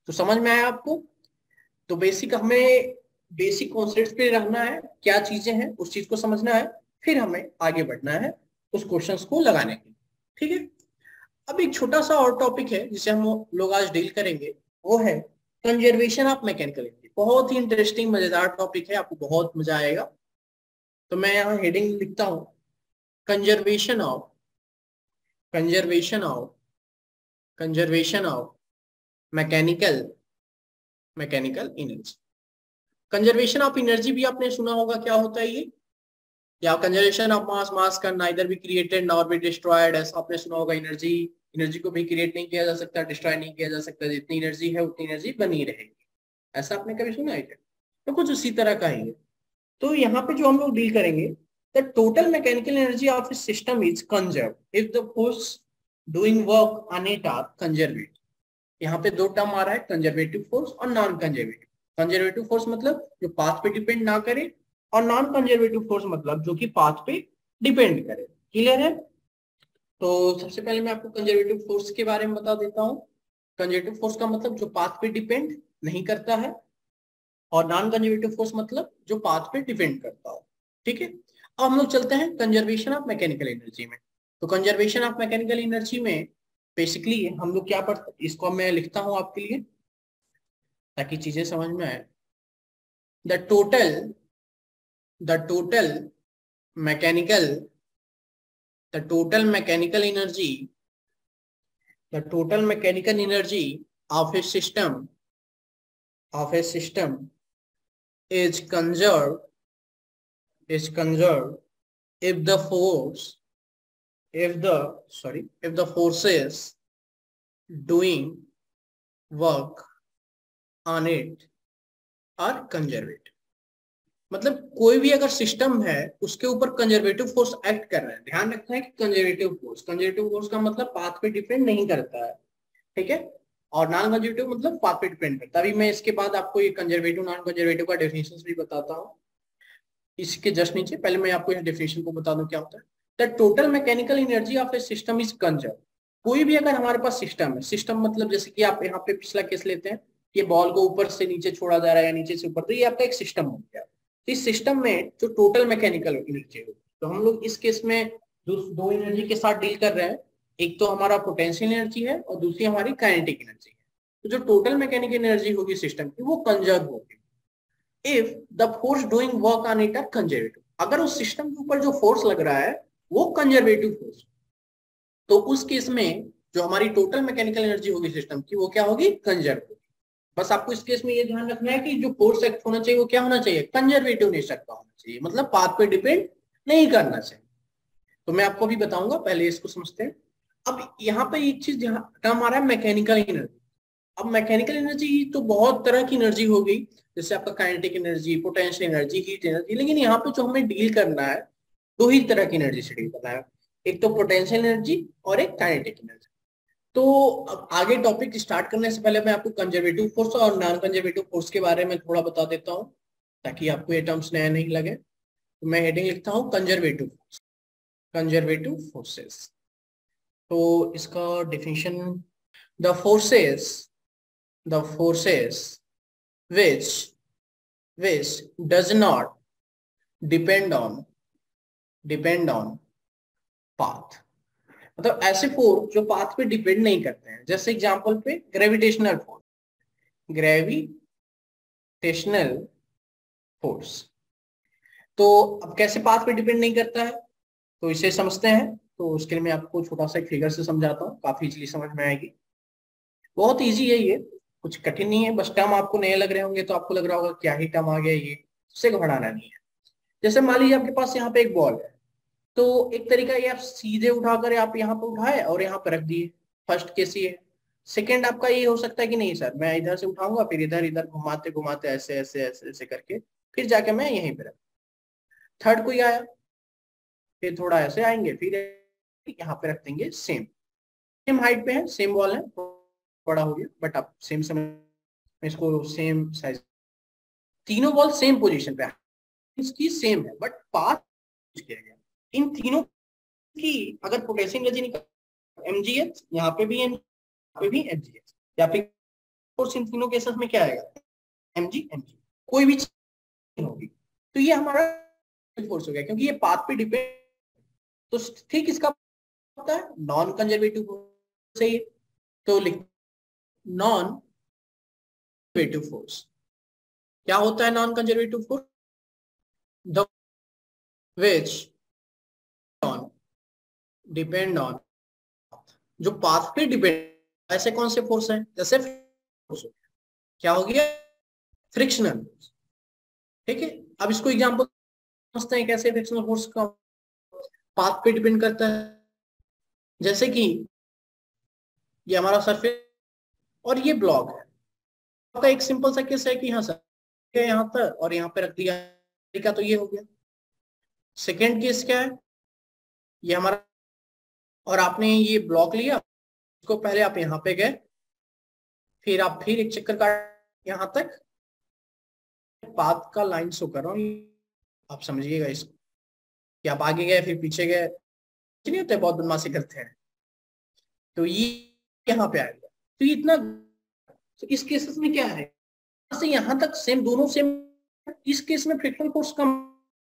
तो समझ में आया आपको। तो हमें बेसिक कॉन्सेप्ट्स पे रहना है, क्या चीजें हैं उस चीज को समझना है, फिर हमें आगे बढ़ना है उस क्वेश्चंस को लगाने के लिए, ठीक है। अब एक छोटा सा और टॉपिक है जिसे हम लोग आज डील करेंगे, वो है कंजर्वेशन ऑफ मैकेनिकल एनर्जी। बहुत ही इंटरेस्टिंग मजेदार टॉपिक है, आपको बहुत मजा आएगा। तो मैं यहाँ हेडिंग लिखता हूँ conservation of mechanical energy. Conservation of energy भी आपने सुना होगा, क्या होता है ये, या conservation of mass can neither be created nor be destroyed, ऐसा आपने सुना होगा। एनर्जी को भी क्रिएट नहीं किया जा सकता, डिस्ट्रॉय नहीं किया जा सकता, जितनी एनर्जी है उतनी एनर्जी बनी रहेगी, ऐसा आपने कभी सुना है क्या? तो कुछ उसी तरह का ही है। तो यहाँ पे जो हम लोग डील करेंगे, the total mechanical energy of a system is conserved if the force doing work on it are conservative. यहाँ पे दो टर्म आ रहा है, कंजर्वेटिव फोर्स और नॉन कंजर्वेटिव। कंजर्वेटिव फोर्स मतलब जो पाथ पे डिपेंड ना करे, और नॉन कंजर्वेटिव फोर्स मतलब जो कि पाथ पे डिपेंड करे। क्लियर है? तो सबसे पहले मैं आपको कंजर्वेटिव फोर्स के बारे में बता देता हूँ। कंजर्वेटिव फोर्स का मतलब जो पाथ पे डिपेंड नहीं करता है, और नॉन कंजर्वेटिव फोर्स मतलब जो पाथ पे डिपेंड करता हो, ठीक है। अब हम लोग चलते हैं कंजर्वेशन ऑफ मैकेनिकल एनर्जी में। तो कंजर्वेशन ऑफ मैकेनिकल एनर्जी में बेसिकली हम लोग क्या पढ़ते, इसको मैं लिखता हूं आपके लिए ताकि चीजें समझ में आए। The total mechanical energy of a system is conserved if the forces doing work on it are conservative। मतलब कोई भी अगर सिस्टम है उसके ऊपर कंजर्वेटिव फोर्स एक्ट कर रहा है, ध्यान रखना है कि कंजर्वेटिव फोर्स का मतलब पाथ पे डिपेंड नहीं करता है, ठीक है। और नॉन कंजर्वेटिव मतलब पाथ पे डिपेंड करता है। अभी मैं इसके बाद आपको ये कंजर्वेटिव नॉन कंजर्वेटिव का डेफिनेशन भी बताता हूँ, इसके जस्ट नीचे। पहले मैं आपको इस डेफिनेशन को बता दूं क्या होता है। The total mechanical energy of a system is conserve. कोई भी अगर हमारे पास सिस्टम है, सिस्टम मतलब जैसे कि आप यहाँ पे पिछला केस लेते हैं, ये बॉल को ऊपर से नीचे छोड़ा जा रहा है या नीचे से ऊपर, तो ये आपका एक सिस्टम हो गया। इस सिस्टम में जो टोटल मैकेनिकल एनर्जी है, तो हम लोग इस केस में दो एनर्जी के साथ डील कर रहे हैं। एक तो हमारा पोटेंशियल एनर्जी है और दूसरी हमारी काइनेटिक एनर्जी है। तो जो टोटल मैकेनिकल एनर्जी होगी सिस्टम की, वो कंजर्व होगी if the force doing work on it are conservative. अगर उस सिस्टम के ऊपर जो फोर्स लग रहा है वो कंजर्वेटिव फोर्स, तो उस केस में जो हमारी टोटल मैकेनिकल एनर्जी होगी सिस्टम की, वो क्या होगी कंजर्व होगी। बस आपको इस केस में ये ध्यान रखना है कि जो फोर्स एक्ट होना चाहिए वो क्या होना चाहिए, कंजर्वेटिव नेचर का होना चाहिए, मतलब पाथ पे डिपेंड नहीं करना चाहिए। तो मैं आपको भी बताऊंगा, पहले इसको समझते हैं। अब यहाँ पे एक चीज टर्म आ रहा है मैकेनिकल एनर्जी। अब मैकेनिकल एनर्जी तो बहुत तरह की एनर्जी हो गई, जैसे आपका kinetic energy, potential energy, heat energy. लेकिन यहाँ पे जो हमें डील करना है, दो ही तरह की एनर्जी से डील करना है, एक तो पोटेंशियल एनर्जी और एक काइनेटिक एनर्जी। तो अब आगे टॉपिक स्टार्ट करने से पहले मैं आपको कंजर्वेटिव फोर्स और नॉन कंजर्वेटिव फोर्स के बारे में थोड़ा बता देता हूँ, ताकि आपको ये टर्म्स नया नहीं लगे। तो मैं हेडिंग लिखता हूँ कंजर्वेटिव फोर्सेस। तो इसका definition, the forces which does not depend on path। मतलब ऐसे फोर्स जो पाथ पे डिपेंड नहीं करते हैं। जैसे एग्जांपल पे ग्रेविटेशनल फोर्स। तो अब कैसे पाथ पे डिपेंड नहीं करता है, तो इसे समझते हैं। तो उसके लिए मैं आपको छोटा सा एक फिगर से समझाता हूँ, काफी इजीली समझ में आएगी। बहुत इजी है ये, कुछ कठिन नहीं है, बस टर्म आपको नए लग रहे होंगे तो आपको लग रहा होगा क्या ही टर्म आ गया ये, उससे घबराना नहीं है। जैसे मान लीजिए आपके पास यहाँ पे एक बॉल है, तो एक तरीका ये आप सीधे उठाकर आप यहाँ पे उठाए और यहाँ पे रख दिए, फर्स्ट केस ये है। सेकंड आपका ये हो सकता है कि नहीं सर मैं इधर से उठाऊंगा फिर इधर इधर घुमाते घुमाते ऐसे ऐसे ऐसे ऐसे करके फिर जाके मैं यहीं पे रख। थर्ड कोई आया, फिर थोड़ा ऐसे आएंगे फिर यहाँ पे रख देंगे, सेम सेम हाइट पे है, सेम बॉल है, बड़ा हो गया बट आप सेम समय इसको सेम साइज, तीनों बॉल सेम पोजीशन पे है, इसकी सेम है बट पाथ किया गया। इन तीनों की अगर पोटेंशियल एनर्जी निकाल mgh, यहाँ पे भी यहाँ पे भी mgh, या फिर इन तीनों केसेस में क्या आएगा mg कोई भी चीज होगी। तो ये हमारा फोर्स हो गया क्योंकि ये पाथ पे डिपेंड, तो ठीक इसका होता है नॉन कंजर्वेटिव फोर्स है ये। तो लिख नॉन कंजर्वेटिव फोर्स क्या होता है, non conservative force the which on depend on, जो पाथ पे डिपेंड, ऐसे कौन से फोर्स हैं, जैसे फोर्स हो गया, क्या हो गया फ्रिक्शनल फोर्स। ठीक है, अब इसको एग्जांपल समझते हैं कैसे फ्रिक्शनल फोर्स का पाथ पे डिपेंड करता है। जैसे कि ये हमारा सरफेस और ये ब्लॉक है, आपका एक सिंपल सा केस है कि हाँ सर यहाँ पर और यहाँ पे रख दिया, तो ये हो गया। सेकेंड केस क्या है, ये हमारा और आपने ये ब्लॉक लिया, इसको पहले आप यहाँ पे गए, फिर आप फिर एक चक्कर काट यहाँ तक, पाथ का लाइन शो कर रहा हूँ, आप समझिएगा इसको कि आप आगे गए फिर पीछे गए, नहीं होते बहुत बदमाशी करते हैं, तो ये यहाँ पे आ गया। तो ये इतना, तो इस केसेस में क्या है, यहाँ से यहाँ तक सेम, दोनों सेम, इस केस में फ्रिक्शनल फोर्स कम,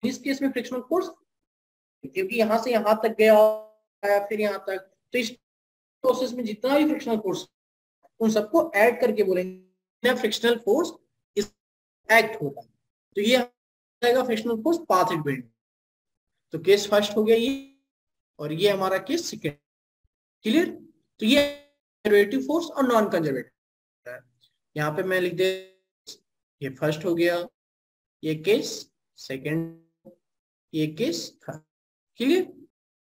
इस केस में फ्रिक्शनल फोर्स, क्योंकि यहाँ से यहाँ तक गया फिर यहाँ तक, तो इस प्रोसेस में जितना भी फ्रिक्शनल फोर्स उन सबको ऐड करके बोलेंगे फ्रिक्शनल फोर्स इस एक्ट होता है। तो ये आएगा फ्रिक्शनल फोर्स पाथ डिपेंडेंट। तो केस फर्स्ट हो गया ये, और ये हमारा केस सेकेंड, क्लियर। तो ये कंजर्वेटिव फोर्स और नॉन कंजर्वेटिव है। यहाँ पे मैं लिख दे, ये फर्स्ट हो गया, ये केस सेकेंड, ये केस थर्ड, क्लियर।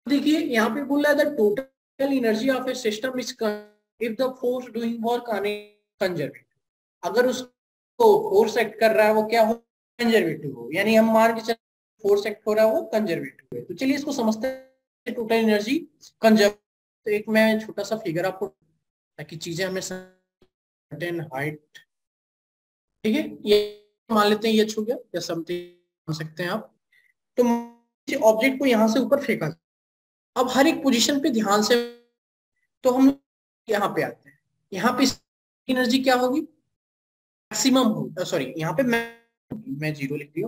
देखिए यहाँ पे बोल रहा है the total energy of a system is if the force doing work on A conservative, अगर उसको फोर्स एक्ट कर रहा है वो क्या हो, कंजर्वेटिव हो, यानी हम मान के चल फोर्स एक्ट हो रहा है वो कंजर्वेटिव है। तो चलिए इसको समझते हैं, टोटल एनर्जी कंजर्वेटिव। तो एक मैं छोटा सा फिगर आपको, ताकि चीजें हमें सर्टेन हाइट, ठीक है, ये मान लेते हैं ये छू गया या समथिंग मान सकते हैं आप। तो ऑब्जेक्ट को यहां से ऊपर फेंका, अब हर एक पोजीशन पे ध्यान से, तो हम यहाँ पे आते हैं, यहाँ पे एनर्जी क्या होगी, मैक्सिमम होगी, सॉरी यहाँ पे मैं जीरो लिख दिया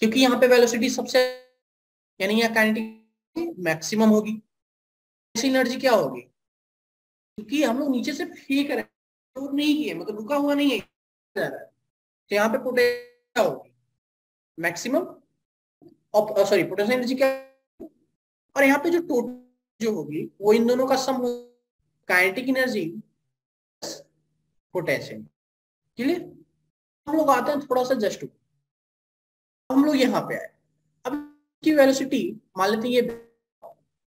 क्योंकि यहाँ पे वेलोसिटी सबसे, यानी यहाँ काइनेटिक मैक्सिमम होगी। ऐसी एनर्जी क्या होगी, क्योंकि हम लोग नीचे से फेंक रहे हैं, तो नहीं किए, मतलब रुका हुआ नहीं है, तो यहाँ पे पोटेंशियल होगी मैक्सिमम, सॉरी पोटेंशियल एनर्जी क्या, और यहाँ पे जो टोटल जो होगी वो इन दोनों का सम हो, काइनेटिक एनर्जी पोटेंशियल, क्लियर। हम लोग आते हैं थोड़ा सा जस्ट, हम लोग यहाँ पे आए, अब इसकी वेलोसिटी मान लेते हैं ये,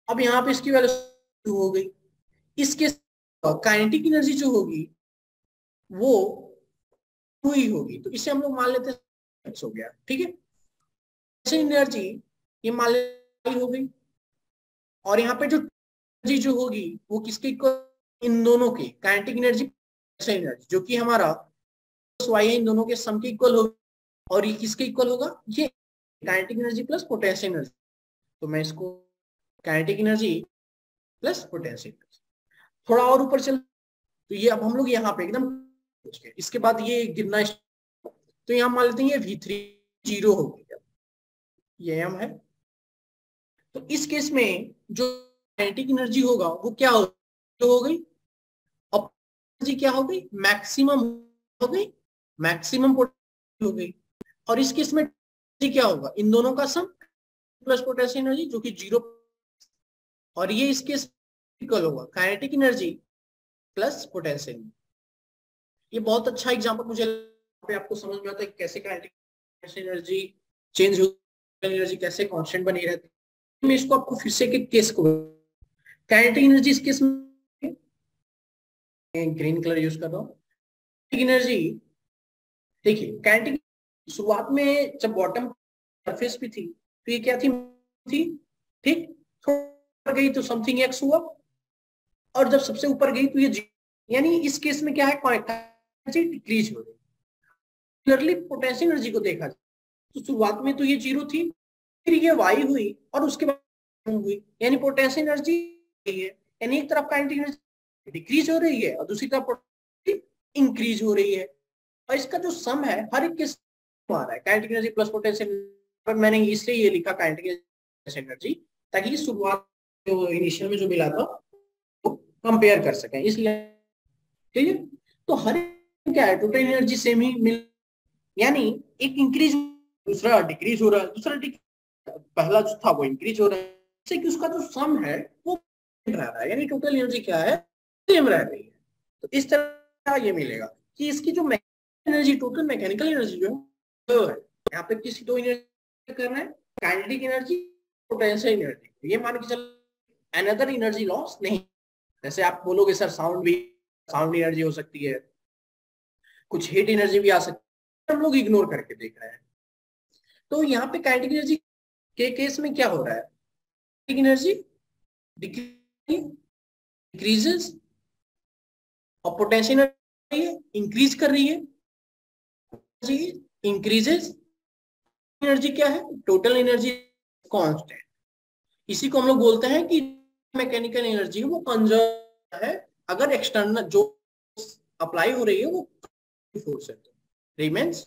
अब यहाँ पे इसकी वेलोसिटी हो गई, इसके काइनेटिक एनर्जी जो होगी वो हुई होगी, तो इसे हम लोग मान लेते हैं हो गया, ठीक है। एनर्जी ये मान लेते हो गई, और यहाँ पे जो एनर्जी जो होगी वो किसके इक्वल, इन दोनों की काइनेटिक एनर्जी एनर्जी जो कि हमारा y है, इन दोनों के सम के इक्वल होगा, और ये किसके इक्वल होगा, ये kinetic energy plus potential energy. तो मैं इसको काइनेटिक एनर्जी प्लस पोटेंशियल, थोड़ा और ऊपर चल, तो ये अब हम लोग यहाँ पे एकदम, इसके बाद ये गिरना, तो यहाँ मान लेते हैं ये V3 जीरो हो गया, ये m है। तो इस केस में जो काइनेटिक एनर्जी होगा वो क्या हो गई, अब एनर्जी क्या हो गई, मैक्सिमम हो गई, मैक्सिमम पोटेंशियल हो गई, और इस केस में क्या होगा, इन दोनों का सम प्लस पोटेंशियल एनर्जी जो कि जीरो, और ये इसके इक्वल होगा काइनेटिक एनर्जी प्लस पोटेंशियल। ये बहुत अच्छा एग्जांपल मुझे पे आपको समझ में आता है कैसे काइनेटिक एनर्जी चेंज होती है, एनर्जी कैसे कांस्टेंट बनी रहती है। मैं इसको आपको फिर से एक केस को काइनेटिक एनर्जी इस केस में ग्रीन कलर यूज कर रहा हूँ। एनर्जी देखिए काइनेटिक शुरुआत में जब बॉटम सरफेस पे थी तो ये क्या थी ठीक, थोड़ा गई तो समथिंग एक्स हुआ, और जब सबसे ऊपर गई तो ये यानी इस केस में क्या है एनर्जी डिक्रीज हो रही है। क्लियरली पोटेंशियल एनर्जी को देखा तो शुरुआत में तो ये जीरो थी, फिर ये वाई हुई और उसके बाद हुई, यानी पोटेंशियल एनर्जी है, यानी एक तरफ काइनेटिक एनर्जी डिक्रीज हो रही है और दूसरी तरफ इंक्रीज हो रही है, और इसका जो सम है हर एक के आ रहा है काइनेटिक एनर्जी प्लस पोटेंशियल। पर मैंने इसलिए ये लिखा काइनेटिक एनर्जी ताकि शुरुआत जो इनिशियल में जो मिला था वो कंपेयर कर सकें, इसलिए ठीक है। तो हर क्या है टोटल एनर्जी सेम ही मिल, यानी एक इंक्रीज दूसरा डिक्रीज हो रहा है, दूसरा पहला जो था वो इंक्रीज हो रहा है, इससे कि उसका जो सम है वो रह रहा है, यानी टोटल एनर्जी क्या है सेम रह रही है। तो इस तरह ये मिलेगा कि इसकी जो एनर्जी टोटल मैकेनिकल एनर्जी जो है यहाँ पे किसी दो एनर्जी कर रहे हैं, काइनेटिक एनर्जी पोटेंशियल एनर्जी, ये मान के चल अनदर एनर्जी लॉस नहीं। जैसे आप बोलोगे सर साउंड एनर्जी हो सकती है, कुछ हीट एनर्जी भी आ सकती है, हम लोग इग्नोर करके देख रहे हैं। तो यहाँ पे काइनेटिक एनर्जी के केस में क्या हो रहा है, एनर्जी डिक्रीजेस और पोटेंशियल एनर्जी इंक्रीज कर रही है, इंक्रीजेस एनर्जी क्या है टोटल एनर्जी कांस्टेंट। इसी को हम लोग बोलते हैं कि मैकेनिकल एनर्जी वो कंजर्व है अगर एक्सटर्नल जो अप्लाई हो रही है वो फोर्स है तो रिमेन्स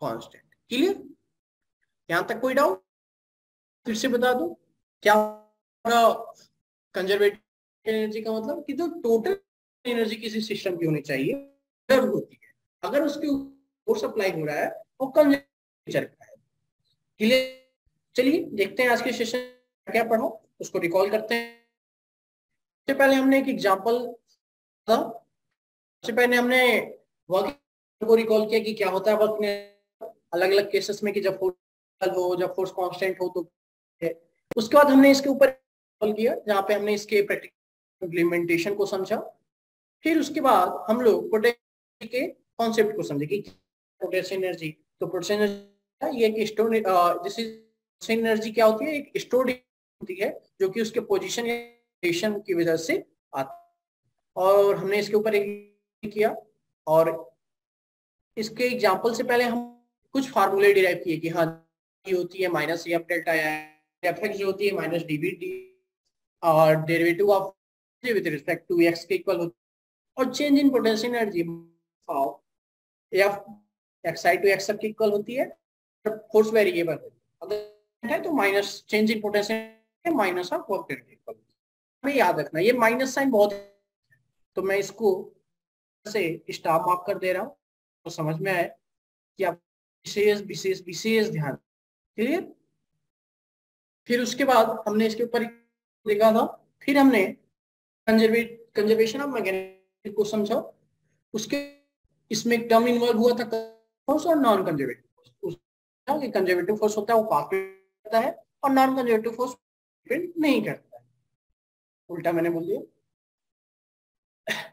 कांस्टेंट। क्लियर, यहां तक कोई डाउट? फिर से बता दो क्या कंजर्वेटिव एनर्जी का मतलब कि जो टोटल एनर्जी किसी सिस्टम की होनी चाहिए कंजर्व होती है, अगर उसके फोर्स अप्लाई हो रहा है वो कंजर्वेटिव का है। क्लियर, चलिए देखते हैं आज के सेशन क्या पढ़ा उसको रिकॉल करते हैं। सबसे पहले हमने एक एग्जांपल था, सबसे पहले हमने वर्क को रिकॉल किया कि क्या होता है वर्क में अलग अलग केसेस में कि जब फोर्स हो जब फोर्स कांस्टेंट हो तो। उसके बाद हमने इसके ऊपर किया जहाँ पे हमने इसके प्रैक्टिकल इम्प्लीमेंटेशन को समझा। फिर उसके बाद हम लोग पोटेंशियल के कॉन्सेप्ट को समझे कि पोटेंशियल एनर्जी, तो पोटेंशियल एनर्जी ये एक स्टोर जैसे एनर्जी क्या होती है, एक स्टोर्ड होती है जो कि उसके पोजीशन की वजह से आती है। और हमने इसके ऊपर एक किया और इसके एग्जांपल से पहले हम कुछ फार्मूले डिराइव किए कि हाँ होती है minus f delta f x जो होती है माइनस डी बी डी और derivative of with respect to x के इक्वल होती है, और change in potential energy of f x i to x सब के इक्वल होती है, फोर्स वेरिएबल अगर है तो minus change in potential minus of work done के इक्वल। हमें याद रखना ये माइनस साइन बहुत, तो मैं इसको से स्टार मार्क कर दे रहा हूँ तो समझ में आए कि आप विशेष विशेष विशेष ध्यान। क्लियर, फिर उसके बाद हमने इसके ऊपर देखा था, फिर हमने कंजर्वेशन ऑफ मैकेनिक्स को समझा। उसके इसमें एक टर्म इन्वॉल्व हुआ था फोर्स और non conservative force. Conservative force होता है वो पाथ पे करता है और नॉन कंजर्वेटिव फोर्स डिपेंड नहीं करता है। उल्टा मैंने बोल दिया,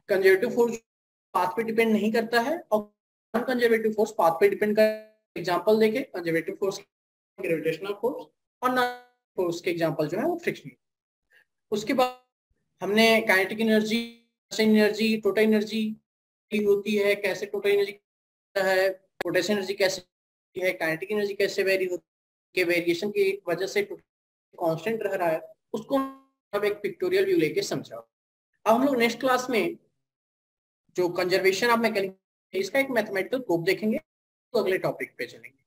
कंजर्वेटिव फोर्स पाथ पे डिपेंड नहीं करता है और नॉन कंजर्वेटिव फोर्स पाथ पे डिपेंड करता है। एग्जांपल देखें, कंजर्वेटिव फोर्स ग्रेविटेशनल फोर्स और नॉन फोर्स के एग्जांपल जो है वो फ्रिक्शनल। उसके बाद हमने काइनेटिक एनर्जी टोटल एनर्जी होती है, कैसे टोटल एनर्जी है, पोटेंशियल एनर्जी कैसे है, काइनेटिक एनर्जी कैसे वेरी होती है, वेरिएशन की वजह से कांस्टेंट रह रहा है, उसको अब एक पिक्टोरियल व्यू लेके समझा। अब हम लोग नेक्स्ट क्लास में जो कंजर्वेशन ऑफ मैकेनिक्स इसका एक मैथमेटिकल प्रूफ देखेंगे, तो अगले टॉपिक पे चलेंगे।